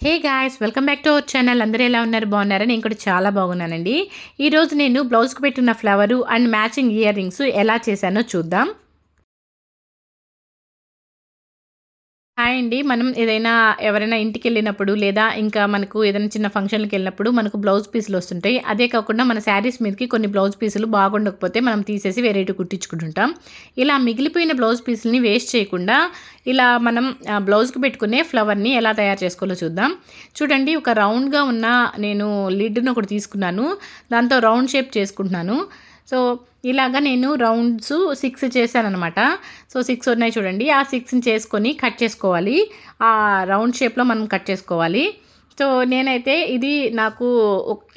Hey guys, welcome back to our channel. అందరూ ఎలా ఉన్నారు? బాగున్నారా? నేను కూడా చాలా బాగున్నానండి. ఈరోజు నేను బ్లౌజ్కి పెట్టున్న flower and matching earrings ఎలా చేశానో చూద్దాం. హాయ్ అండి. మనం ఏదైనా ఎవరైనా ఇంటికెళ్ళినప్పుడు లేదా ఇంకా మనకు ఏదైనా చిన్న ఫంక్షన్‌లకెళ్ళినప్పుడు మనకు బ్లౌజ్ పీసులు వస్తుంటాయి. అదే కాకుండా మన శారీస్ మీదకి కొన్ని బ్లౌజ్ పీసులు బాగుండకపోతే మనం తీసేసి వేరేటివి కుట్టించుకుంటుంటాం. ఇలా మిగిలిపోయిన బ్లౌజ్ పీసులని వేస్ట్ చేయకుండా ఇలా మనం బ్లౌజ్‌కి పెట్టుకునే ఫ్లవర్‌ని ఎలా తయారు చేసుకోవాలో చూద్దాం. చూడండి, ఒక రౌండ్‌గా ఉన్న నేను లిడ్‌ని ఒకటి తీసుకున్నాను. దాంతో రౌండ్ షేప్ చేసుకుంటున్నాను. సో, ఇలాగ నేను రౌండ్స్ 6 చేశాననమాట. సో, 6 ఉన్నాయి చూడండి. ఆ 6ని చేసుకొని కట్ చేసుకోవాలి. ఆ రౌండ్ షేప్‌లో మనం కట్ చేసుకోవాలి. సో, నేనైతే ఇది నాకు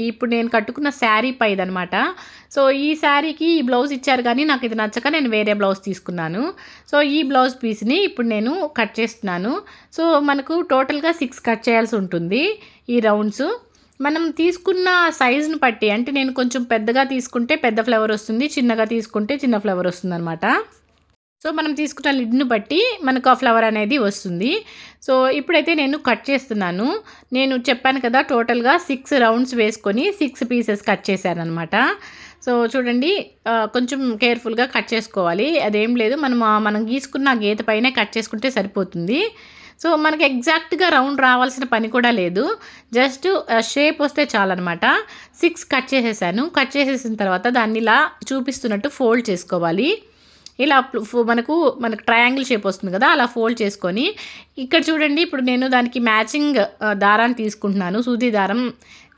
ఇప్పుడు నేను కట్టుకున్న శారీ పైదనమాట. సో, ఈ శారీకి ఈ బ్లౌజ్ ఇచ్చారు కానీ నాకు ఇది నచ్చక నేను వేరే బ్లౌజ్ తీసుకున్నాను. సో, ఈ బ్లౌజ్ పీస్‌ని ఇప్పుడు నేను కట్ చేస్తున్నాను. సో, మనకు టోటల్‌గా 6 కట్ చేయాల్సి ఉంటుంది ఈ రౌండ్స్. మనం తీసుకున్న సైజుని బట్టి, అంటే నేను కొంచెం పెద్దగా తీసుకుంటే పెద్ద ఫ్లవర్ వస్తుంది, చిన్నగా తీసుకుంటే చిన్న ఫ్లవర్ వస్తుందనమాట. సో, మనం తీసుకున్న లిడ్‌ని బట్టి మనకు ఆ ఫ్లవర్ అనేది వస్తుంది. సో, ఇప్పుడైతే నేను కట్ చేస్తున్నాను. నేను చెప్పాను కదా, టోటల్‌గా 6 రౌండ్స్ వేసుకొని 6 పీసెస్ కట్ చేశాననమాట. సో, చూడండి, కొంచెం కేర్ఫుల్‌గా కట్ చేసుకోవాలి. అదేం లేదు, మనం గీసుకున్న గీత పైనే కట్ చేసుకుంటే సరిపోతుంది. సో, మనకి ఎగ్జాక్ట్‌గా రౌండ్ రావాల్సిన పని కూడా లేదు. జస్ట్ షేప్ వస్తే చాలనమాట. 6 కట్ చేసేసాను. కట్ చేసేసిన తర్వాత దాన్ని ఇలా చూపిస్తున్నట్టు ఫోల్డ్ చేసుకోవాలి. ఇలా మనకు ట్రయాంగిల్ షేప్ వస్తుంది కదా, అలా ఫోల్డ్ చేసుకొని ఇక్కడ చూడండి, ఇప్పుడు నేను దానికి మ్యాచింగ్ దారాన్ని తీసుకుంటున్నాను. సూది దారం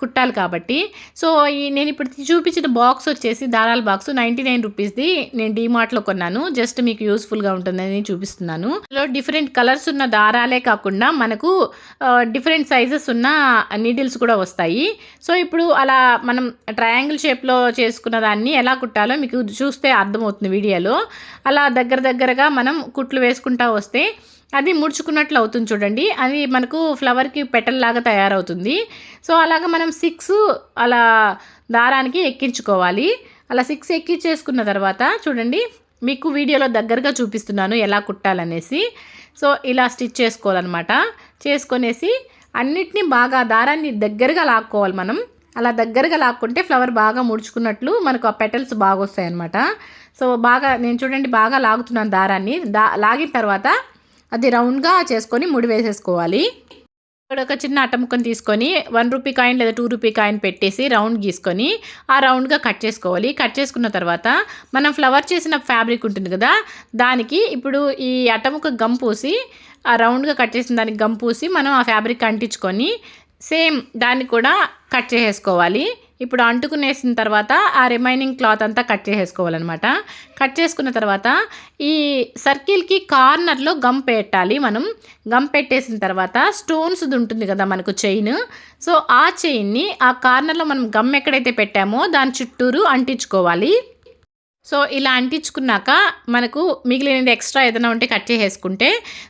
కుట్టాలి కాబట్టి. సో, నేను ఇప్పుడు చూపించిన బాక్స్ వచ్చేసి దారాల బాక్స్ 99 రూపీస్ది. నేను డీమార్ట్లో కొన్నాను. జస్ట్ మీకు యూస్ఫుల్గా ఉంటుందని చూపిస్తున్నాను. ఇందులో డిఫరెంట్ కలర్స్ ఉన్న దారాలే కాకుండా మనకు డిఫరెంట్ సైజెస్ ఉన్న నీడిల్స్ కూడా వస్తాయి. సో, ఇప్పుడు అలా మనం ట్రయాంగిల్ షేప్లో చేసుకున్న దాన్ని ఎలా కుట్టాలో మీకు చూస్తే అర్థమవుతుంది వీడియోలో. అలా దగ్గరగా మనం కుట్లు వేసుకుంటా వస్తే అది ముడుచుకున్నట్లు అవుతుంది చూడండి. అది మనకు ఫ్లవర్కి పెటల్ లాగా తయారవుతుంది. సో, అలాగ మనం 6 అలా దారానికి ఎక్కించుకోవాలి. అలా 6 ఎక్కించేసుకున్న తర్వాత చూడండి, మీకు వీడియోలో దగ్గరగా చూపిస్తున్నాను ఎలా కుట్టాలనేసి. సో, ఇలా స్టిచ్ చేసుకోవాలన్నమాట. చేసుకొనేసి అన్నిటినీ బాగా దారాన్ని దగ్గరగా లాక్కోవాలి మనం. అలా దగ్గరగా లాక్కుంటే ఫ్లవర్ బాగా ముడుచుకున్నట్లు మనకు ఆ పెటల్స్ బాగా వస్తాయన్నమాట. సో, నేను చూడండి బాగా లాగుతున్నాను దారాన్ని. లాగిన తర్వాత అది రౌండ్గా చేసుకొని ముడి వేసేసుకోవాలి. ఇక్కడ ఒక చిన్న అట్టముక్కను తీసుకొని 1 రూపీ కాయిన్ లేదా 2 రూపీ కాయిన్ పెట్టేసి రౌండ్ గీసుకొని ఆ రౌండ్గా కట్ చేసుకోవాలి. కట్ చేసుకున్న తర్వాత మనం ఫ్లవర్ చేసిన ఫ్యాబ్రిక్ ఉంటుంది కదా, దానికి ఇప్పుడు ఈ అట్టముక్క గమ్ పూసి, ఆ రౌండ్గా కట్ చేసిన దానికి గమ్ పూసి మనం ఆ ఫ్యాబ్రిక్ అంటించుకొని సేమ్ దాన్ని కూడా కట్ చేసేసుకోవాలి. ఇప్పుడు అంటుకునేసిన తర్వాత ఆ రిమైనింగ్ క్లాత్ అంతా కట్ చేసేసుకోవాలన్నమాట. కట్ చేసుకున్న తర్వాత ఈ సర్కిల్కి కార్నర్లో గమ్ పెట్టాలి మనం. గమ్ పెట్టేసిన తర్వాత స్టోన్స్ది ఉంటుంది కదా మనకు చైన్. సో, ఆ చైన్ని ఆ కార్నర్లో మనం గమ్ ఎక్కడైతే పెట్టామో దాని చుట్టూరు అంటించుకోవాలి. సో, ఇలా అంటించుకున్నాక మనకు మిగిలినది ఎక్స్ట్రా ఏదైనా ఉంటే కట్ చేసేసుకుంటే,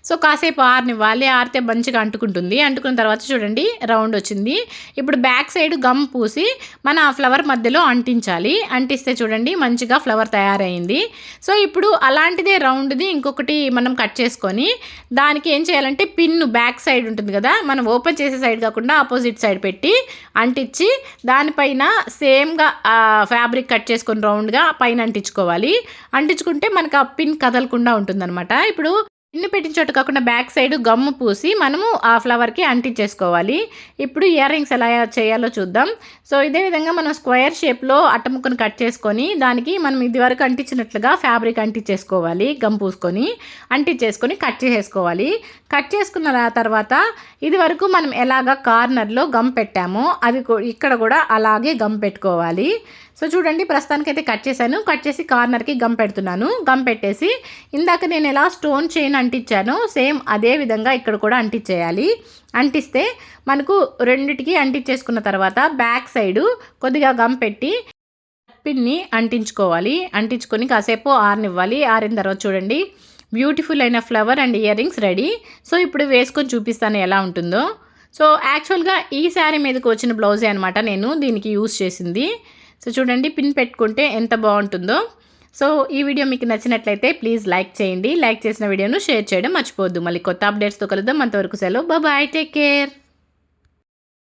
సో, కాసేపు ఆరనివ్వాలి. ఆరితే మంచిగా అంటుకుంటుంది. అంటుకున్న తర్వాత చూడండి రౌండ్ వచ్చింది. ఇప్పుడు బ్యాక్ సైడ్ గమ్ పూసి మన ఆ ఫ్లవర్ మధ్యలో అంటించాలి. అంటిస్తే చూడండి మంచిగా ఫ్లవర్ తయారైంది. సో, ఇప్పుడు అలాంటిదే రౌండ్ది ఇంకొకటి మనం కట్ చేసుకొని దానికి ఏం చేయాలంటే పిన్ను బ్యాక్ సైడ్ ఉంటుంది కదా, మనం ఓపెన్ చేసే సైడ్ కాకుండా ఆపోజిట్ సైడ్ పెట్టి అంటించి దానిపైన సేమ్గా ఫ్యాబ్రిక్ కట్ చేసుకొని రౌండ్గా పైన అంటించుకుంటే మనకు ఆ పిన్ కదలకుండా ఉంటుందన్నమాట. ఇప్పుడు పిన్ను పెట్టిన చోట కాకుండా బ్యాక్ సైడ్ గమ్ము పూసి మనము ఆ ఫ్లవర్కి అంటించేసుకోవాలి. ఇప్పుడు ఇయర్ రింగ్స్ ఎలా చేయాలో చూద్దాం. సో, ఇదే విధంగా మనం స్క్వేర్ షేప్లో అట్టముక్కను కట్ చేసుకొని దానికి మనం ఇదివరకు అంటించినట్లుగా ఫ్యాబ్రిక్ అంటించేసుకోవాలి. గమ్ పూసుకొని అంటించేసుకొని కట్ చేసేసుకోవాలి. కట్ చేసుకున్న తర్వాత ఇదివరకు మనం ఎలాగ కార్నర్లో గమ్ పెట్టామో అది ఇక్కడ కూడా అలాగే గమ్ పెట్టుకోవాలి. సో, చూడండి ప్రస్తుతానికైతే కట్ చేశాను. కట్ చేసి కార్నర్కి గమ్ పెడుతున్నాను. గమ్ పెట్టేసి ఇందాక నేను ఎలా స్టోన్ చైన్ అంటించానో సేమ్ అదే విధంగా ఇక్కడ కూడా అంటించేయాలి. అంటిస్తే మనకు రెండిటికి అంటించేసుకున్న తర్వాత బ్యాక్ సైడు కొద్దిగా గమ్ పెట్టి పిన్ని అంటించుకోవాలి. అంటించుకొని కాసేపు ఆరనివ్వాలి. ఆరిన తర్వాత చూడండి బ్యూటిఫుల్ అయిన flower and ear rings ready. So, ఇప్పుడు వేసుకొని చూపిస్తాను ఎలా ఉంటుందో. సో, యాక్చువల్గా ఈ శారీ మీదకి వచ్చిన బ్లౌజే అనమాట నేను దీనికి యూజ్ చేసింది. సో, చూడండి పిన్ పెట్టుకుంటే ఎంత బాగుంటుందో. సో, ఈ వీడియో మీకు నచ్చినట్లయితే ప్లీజ్ లైక్ చేయండి. లైక్ చేసిన వీడియోను షేర్ చేయడం మర్చిపోవద్దు. మళ్ళీ కొత్త అప్డేట్స్తో కలుద్దాం. అంతవరకు సెలవు. Bye, take care.